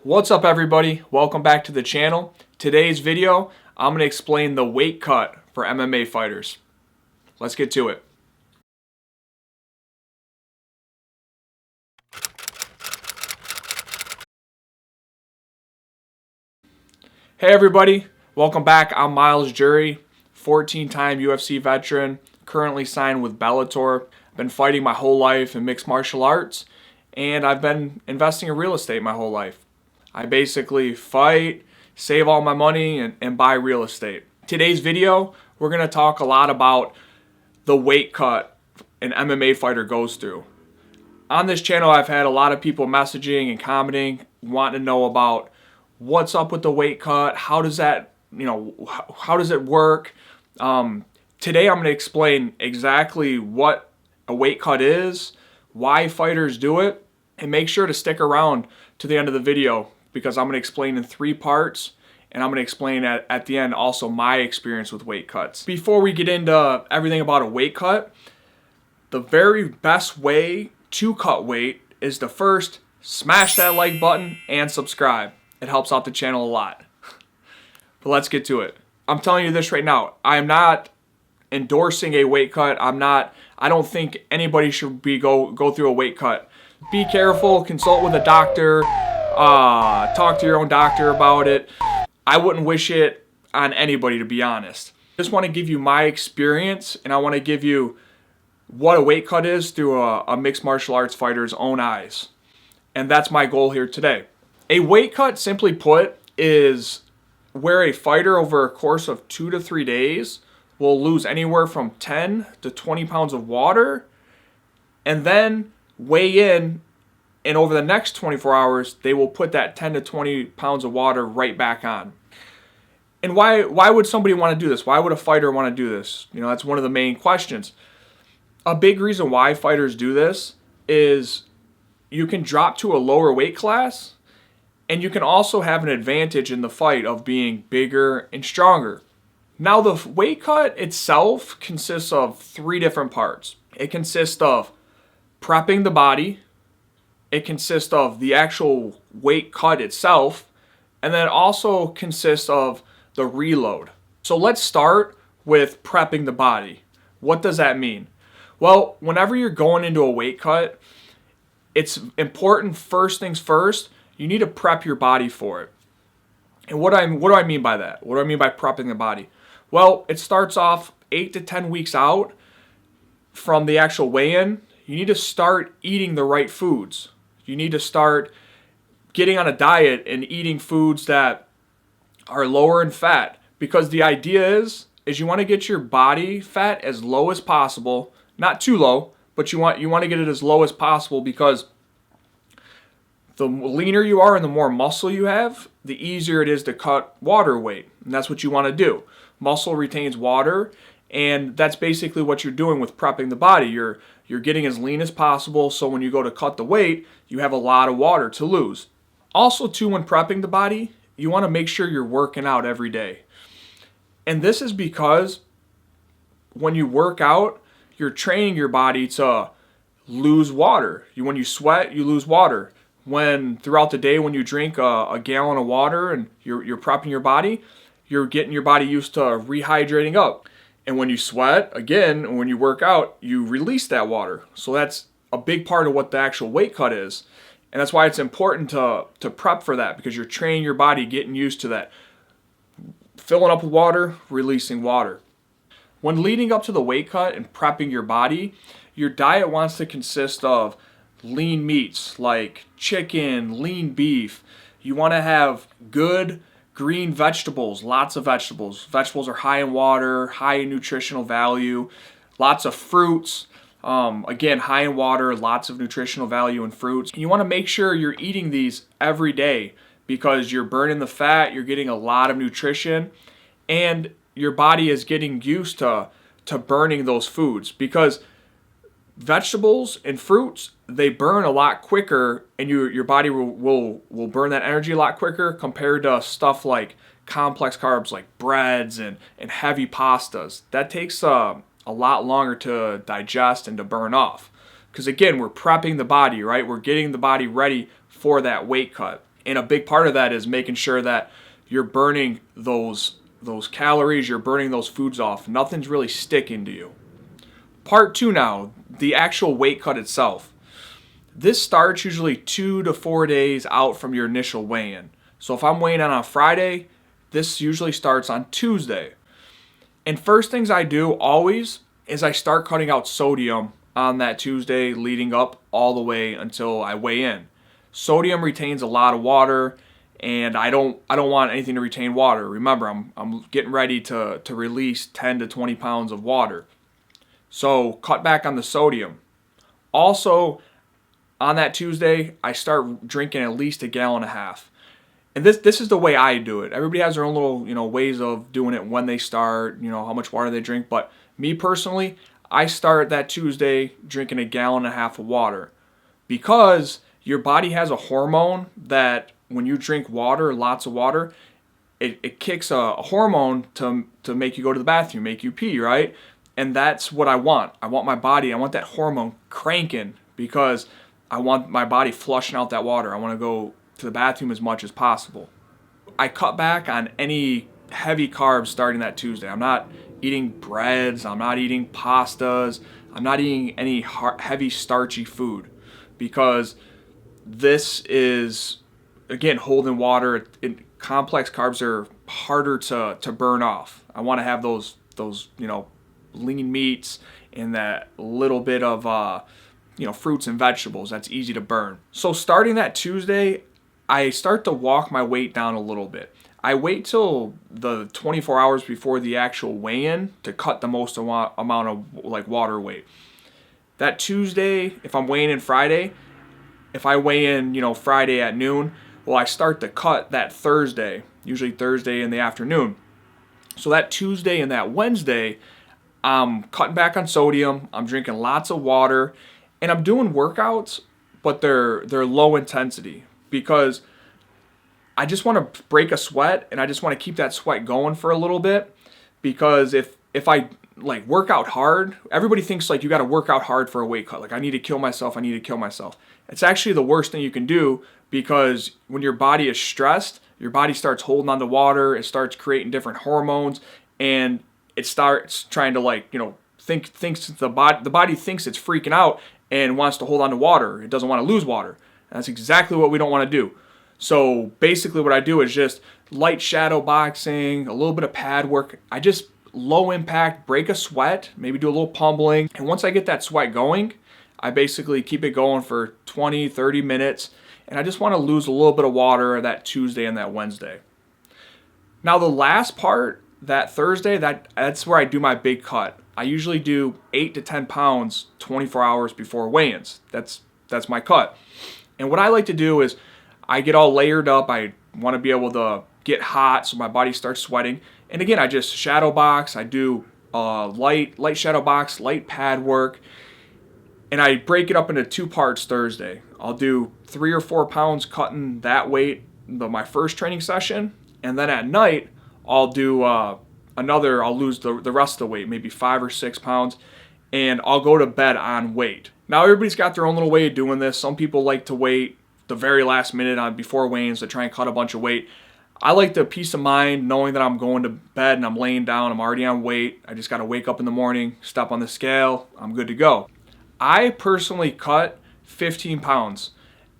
What's up everybody? Welcome back to the channel. Today's video, I'm going to explain the weight cut for MMA fighters. Let's get to it. Hey everybody, welcome back. I'm Myles, 14-time UFC veteran, currently signed with Bellator. I've been fighting my whole life in mixed martial arts, and I've been investing in real estate my whole life. I basically fight, save all my money, and buy real estate. Today's video, we're going to talk a lot about the weight cut an MMA fighter goes through. On this channel, I've had a lot of people messaging and commenting, wanting to know about what's up with the weight cut, how does that, how does it work? Today I'm going to explain exactly what a weight cut is, why fighters do it, and make sure to stick around to the end of the video because I'm going to explain in 3 parts, and I'm going to explain at the end also my experience with weight cuts. Before we get into everything about a weight cut, the very best way to cut weight is to first smash that like button and subscribe. It helps out the channel a lot. But let's get to it. I'm telling you this right now. I am not endorsing a weight cut. I don't think anybody should go through a weight cut. Be careful, consult with a doctor, talk to your own doctor about it. I wouldn't wish it on anybody, to be honest. I just want to give you my experience, and I want to give you what a weight cut is through a mixed martial arts fighter's own eyes. And that's my goal here today. A weight cut, simply put, is where a fighter over a course of 2 to 3 days will lose anywhere from 10 to 20 pounds of water and then weigh in, and over the next 24 hours, they will put that 10 to 20 pounds of water right back on. And why would somebody want to do this? Why would a fighter want to do this? That's one of the main questions. A big reason why fighters do this is you can drop to a lower weight class, and you can also have an advantage in the fight of being bigger and stronger. Now, the weight cut itself consists of 3 different parts. It consists of prepping the body, it consists of the actual weight cut itself, and then it also consists of the reload. So let's start with prepping the body. What does that mean? Well, whenever you're going into a weight cut, it's important, first things first, you need to prep your body for it. And what do I mean by that? What do I mean by prepping the body? Well, it starts off 8 to 10 weeks out from the actual weigh-in. You need to start eating the right foods. You need to start getting on a diet and eating foods that are lower in fat, because the idea is you want to get your body fat as low as possible, not too low, but you want to get it as low as possible, because the leaner you are and the more muscle you have, the easier it is to cut water weight. And that's what you want to do. Muscle retains water, and that's basically what you're doing with prepping the body. You're getting as lean as possible, so when you go to cut the weight, you have a lot of water to lose. Also, too, when prepping the body, you want to make sure you're working out every day. And this is because when you work out, you're training your body to lose water. When you sweat, you lose water. When throughout the day, when you drink a gallon of water and you're prepping your body, you're getting your body used to rehydrating up. And when you sweat, again, when you work out, you release that water. So that's a big part of what the actual weight cut is. And that's why it's important to prep for that, because you're training your body, getting used to that. Filling up with water, releasing water. When leading up to the weight cut and prepping your body, your diet wants to consist of lean meats like chicken, lean beef. You want to have good green vegetables, lots of vegetables. Vegetables are high in water, high in nutritional value. Lots of fruits, again, high in water, lots of nutritional value in fruits. You want to make sure you're eating these every day, because you're burning the fat, you're getting a lot of nutrition, and your body is getting used to burning those foods, because vegetables and fruits, they burn a lot quicker, and your body will burn that energy a lot quicker compared to stuff like complex carbs like breads and heavy pastas. That takes a lot longer to digest and to burn off, because again, we're prepping the body, right? We're getting the body ready for that weight cut. And a big part of that is making sure that you're burning those calories, you're burning those foods off. Nothing's really sticking to you. Part 2 now, the actual weight cut itself. This starts usually 2 to 4 days out from your initial weigh-in. So if I'm weighing in on Friday, this usually starts on Tuesday. And first things I do always is I start cutting out sodium on that Tuesday leading up all the way until I weigh in. Sodium retains a lot of water, and I don't want anything to retain water. Remember, I'm getting ready to release 10 to 20 pounds of water. So cut back on the sodium. Also, on that Tuesday, I start drinking at least 1.5 gallons. And this is the way I do it. Everybody has their own little, ways of doing it when they start, how much water they drink. But me personally, I start that Tuesday drinking 1.5 gallons of water, because your body has a hormone that when you drink water, lots of water, it kicks a hormone to make you go to the bathroom, make you pee, right? And that's what I want. I want my body, I want that hormone cranking, because I want my body flushing out that water. I want to go to the bathroom as much as possible. I cut back on any heavy carbs starting that Tuesday. I'm not eating breads. I'm not eating pastas. I'm not eating any heavy starchy food, because this is, again, holding water. Complex carbs are harder to burn off. I want to have those lean meats and that little bit of fruits and vegetables that's easy to burn. So starting that Tuesday, I start to walk my weight down a little bit. I wait till the 24 hours before the actual weigh-in to cut the most amount of water weight. That Tuesday, if I'm weighing in Friday, if I weigh in Friday at noon, well, I start to cut that Thursday, usually Thursday in the afternoon. So that Tuesday and that Wednesday, I'm cutting back on sodium, I'm drinking lots of water, and I'm doing workouts, but they're low intensity, because I just want to break a sweat, and I just want to keep that sweat going for a little bit. Because if I work out hard, everybody thinks you got to work out hard for a weight cut. I need to kill myself. It's actually the worst thing you can do, because when your body is stressed, your body starts holding on to water. It starts creating different hormones, and it starts trying to thinks the body thinks it's freaking out and wants to hold on to water. It doesn't want to lose water. And that's exactly what we don't want to do. So basically what I do is just light shadow boxing, a little bit of pad work. I just low impact, break a sweat, maybe do a little pummeling. And once I get that sweat going, I basically keep it going for 20, 30 minutes. And I just want to lose a little bit of water that Tuesday and that Wednesday. Now the last part, that Thursday, that's where I do my big cut. I usually do 8 to 10 pounds 24 hours before weigh-ins. That's my cut. And what I like to do is I get all layered up. I want to be able to get hot so my body starts sweating. And again, I just shadow box. I do light shadow box, light pad work. And I break it up into 2 parts Thursday. I'll do 3 or 4 pounds cutting that weight my first training session. And then at night, I'll do I'll lose the rest of the weight, maybe 5 or 6 pounds. And I'll go to bed on weight. Now everybody's got their own little way of doing this. Some people like to wait the very last minute before weigh-ins to try and cut a bunch of weight. I like the peace of mind knowing that I'm going to bed and I'm laying down, I'm already on weight. I just got to wake up in the morning, step on the scale, I'm good to go. I personally cut 15 pounds.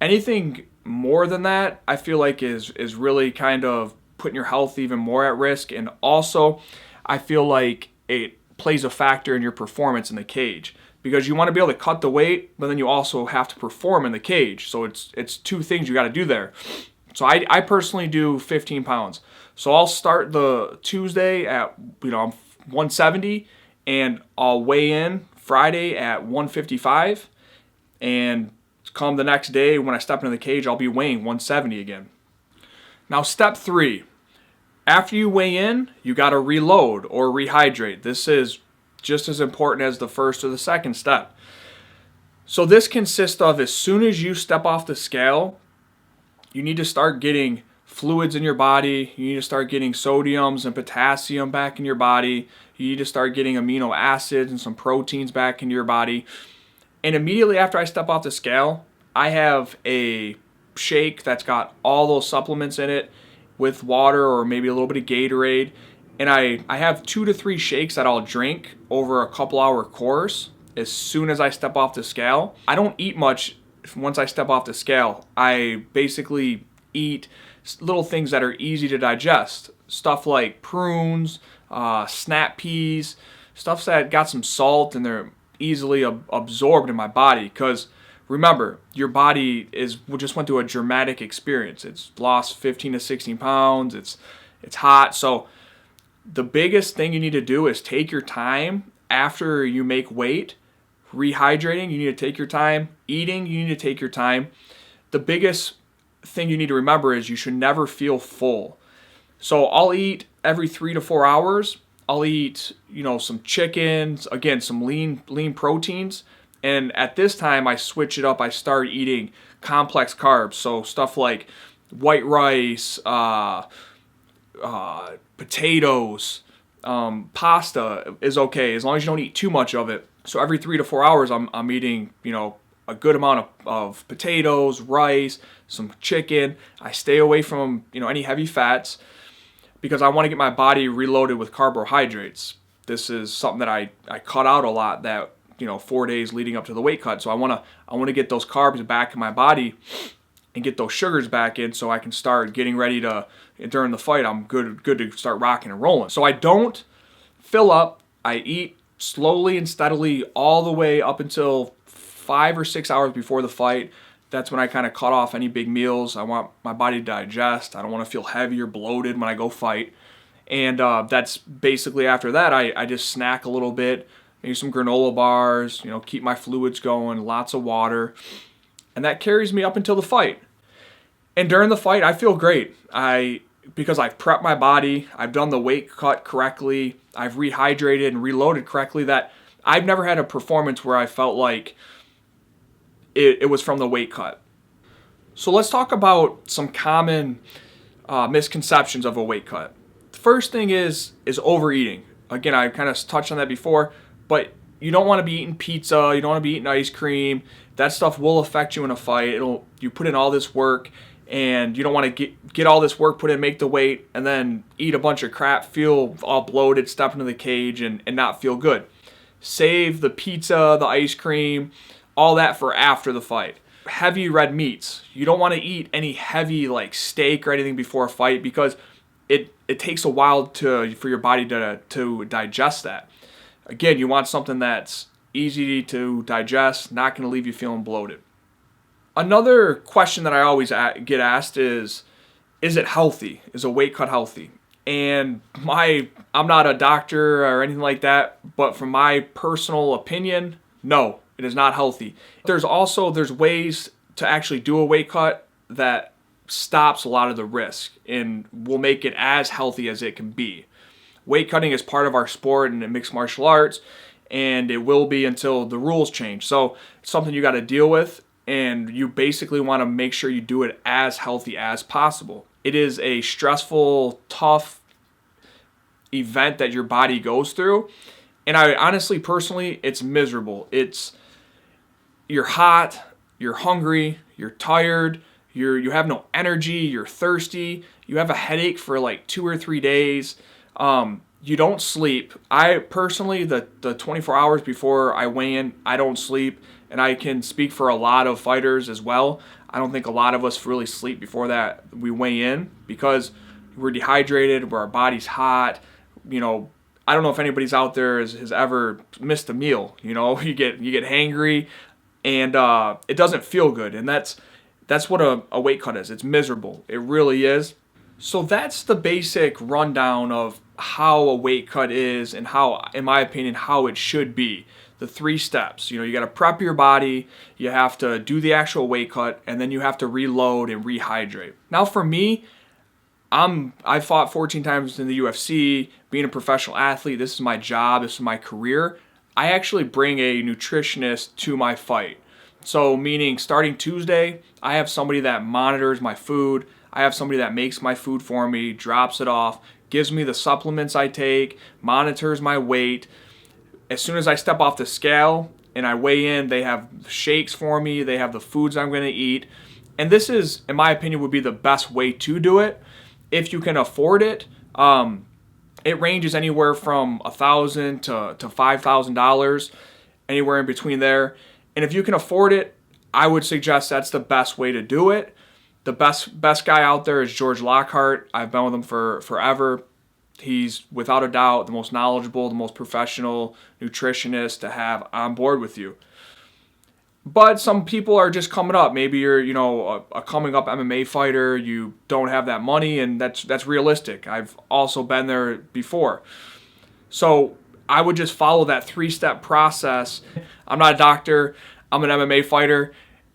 Anything more than that, I feel like is really kind of putting your health even more at risk. And also, I feel like it plays a factor in your performance in the cage, because you want to be able to cut the weight, but then you also have to perform in the cage. So it's 2 things you got to do there. So I personally do 15 pounds. So I'll start the Tuesday at 170, and I'll weigh in Friday at 155, and come the next day when I step into the cage, I'll be weighing 170 again. Now step 3. After you weigh in, you got to reload or rehydrate. This is just as important as the first or the second step. So this consists of, as soon as you step off the scale, you need to start getting fluids in your body. You need to start getting sodiums and potassium back in your body. You need to start getting amino acids and some proteins back into your body. And immediately after I step off the scale, I have a shake that's got all those supplements in it with water or maybe a little bit of Gatorade. And I have 2 to 3 shakes that I'll drink over a couple hour course as soon as I step off the scale. I don't eat much once I step off the scale. I basically eat little things that are easy to digest. Stuff like prunes, snap peas, stuff that got some salt and they're easily absorbed in my body. Because remember, your body just went through a dramatic experience. It's lost 15 to 16 pounds. It's hot. So the biggest thing you need to do is take your time after you make weight. Rehydrating, you need to take your time. Eating, you need to take your time. The biggest thing you need to remember is you should never feel full. So I'll eat every 3 to 4 hours. I'll eat, some chickens, again, some lean proteins. And at this time, I switch it up. I start eating complex carbs. So stuff like white rice, potatoes, pasta is okay as long as you don't eat too much of it. So every 3 to 4 hours, I'm eating, a good amount of potatoes, rice, some chicken. I stay away from, any heavy fats because I want to get my body reloaded with carbohydrates. This is something that I cut out a lot that, 4 days leading up to the weight cut. So I want to get those carbs back in my body and get those sugars back in so I can start getting ready to, during the fight, I'm good to start rocking and rolling. So I don't fill up. I eat slowly and steadily all the way up until 5 or 6 hours before the fight. That's when I kind of cut off any big meals. I want my body to digest. I don't want to feel heavy or bloated when I go fight. And that's basically after that, I just snack a little bit, maybe some granola bars, keep my fluids going, lots of water. And that carries me up until the fight. And during the fight, I feel great. Because I've prepped my body, I've done the weight cut correctly, I've rehydrated and reloaded correctly, that I've never had a performance where I felt like it was from the weight cut. So let's talk about some common misconceptions of a weight cut. The first thing is overeating. Again, I kind of touched on that before, but you don't want to be eating pizza, you don't want to be eating ice cream. That stuff will affect you in a fight. You put in all this work, and you don't want to get all this work put in, make the weight, and then eat a bunch of crap, feel all bloated, step into the cage, and not feel good. Save the pizza, the ice cream, all that for after the fight. Heavy red meats. You don't want to eat any heavy like steak or anything before a fight because it takes a while for your body to digest that. Again, you want something that's easy to digest, not going to leave you feeling bloated. Another question that I always get asked is it healthy? Is a weight cut healthy? And I'm not a doctor or anything like that, but from my personal opinion, no, it is not healthy. There's ways to actually do a weight cut that stops a lot of the risk and will make it as healthy as it can be. Weight cutting is part of our sport and mixed martial arts, and it will be until the rules change. So it's something you got to deal with. And you basically want to make sure you do it as healthy as possible. It is a stressful, tough event that your body goes through. And I honestly, personally, it's miserable. You're hot, you're hungry, you're tired, you have no energy, you're thirsty, you have a headache for like 2 or 3 days. You don't sleep. I personally, the 24 hours before I weigh in, I don't sleep. And I can speak for a lot of fighters as well. I don't think a lot of us really sleep before that we weigh in because we're dehydrated, where our body's hot. I don't know if anybody's out there has ever missed a meal. You get hangry, and it doesn't feel good. And that's what a weight cut is. It's miserable. It really is. So that's the basic rundown of how a weight cut is and how, in my opinion, how it should be. The 3 steps. You got to prep your body, you have to do the actual weight cut, and then you have to reload and rehydrate. Now for me, I fought 14 times in the UFC, being a professional athlete, this is my job, this is my career. I actually bring a nutritionist to my fight. So meaning starting Tuesday, I have somebody that monitors my food, I have somebody that makes my food for me, drops it off, gives me the supplements I take, monitors my weight. As soon as I step off the scale and I weigh in, they have shakes for me, they have the foods I'm going to eat, And this is, in my opinion, would be the best way to do it if you can afford it. It ranges anywhere from $1,000 to $5,000, anywhere in between there. And if you can afford it, I would suggest that's the best way to do it. The best guy out there is George Lockhart. I've been with him for forever. He's without a doubt the most knowledgeable, the most professional nutritionist to have on board with you. But some people are just coming up. Maybe you're, a coming up MMA fighter. You don't have that money, and that's realistic. I've also been there before. So I would just follow that 3-step process. I'm not a doctor. I'm an MMA fighter,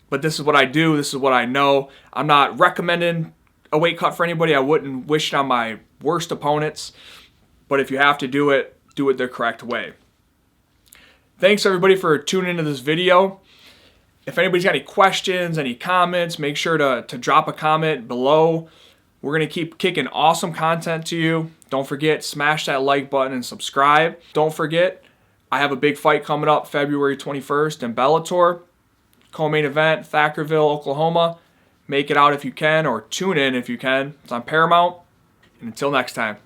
but this is what I do. This is what I know. I'm not recommending a weight cut for anybody. I wouldn't wish it on my worst opponents. But if you have to do it the correct way. Thanks everybody for tuning into this video. If anybody's got any questions, any comments, make sure to drop a comment below. We're going to keep kicking awesome content to you. Don't forget, smash that like button and subscribe. Don't forget, I have a big fight coming up February 21st in Bellator. Co-main event, Thackerville, Oklahoma. Make it out if you can, or tune in if you can. It's on Paramount. And until next time.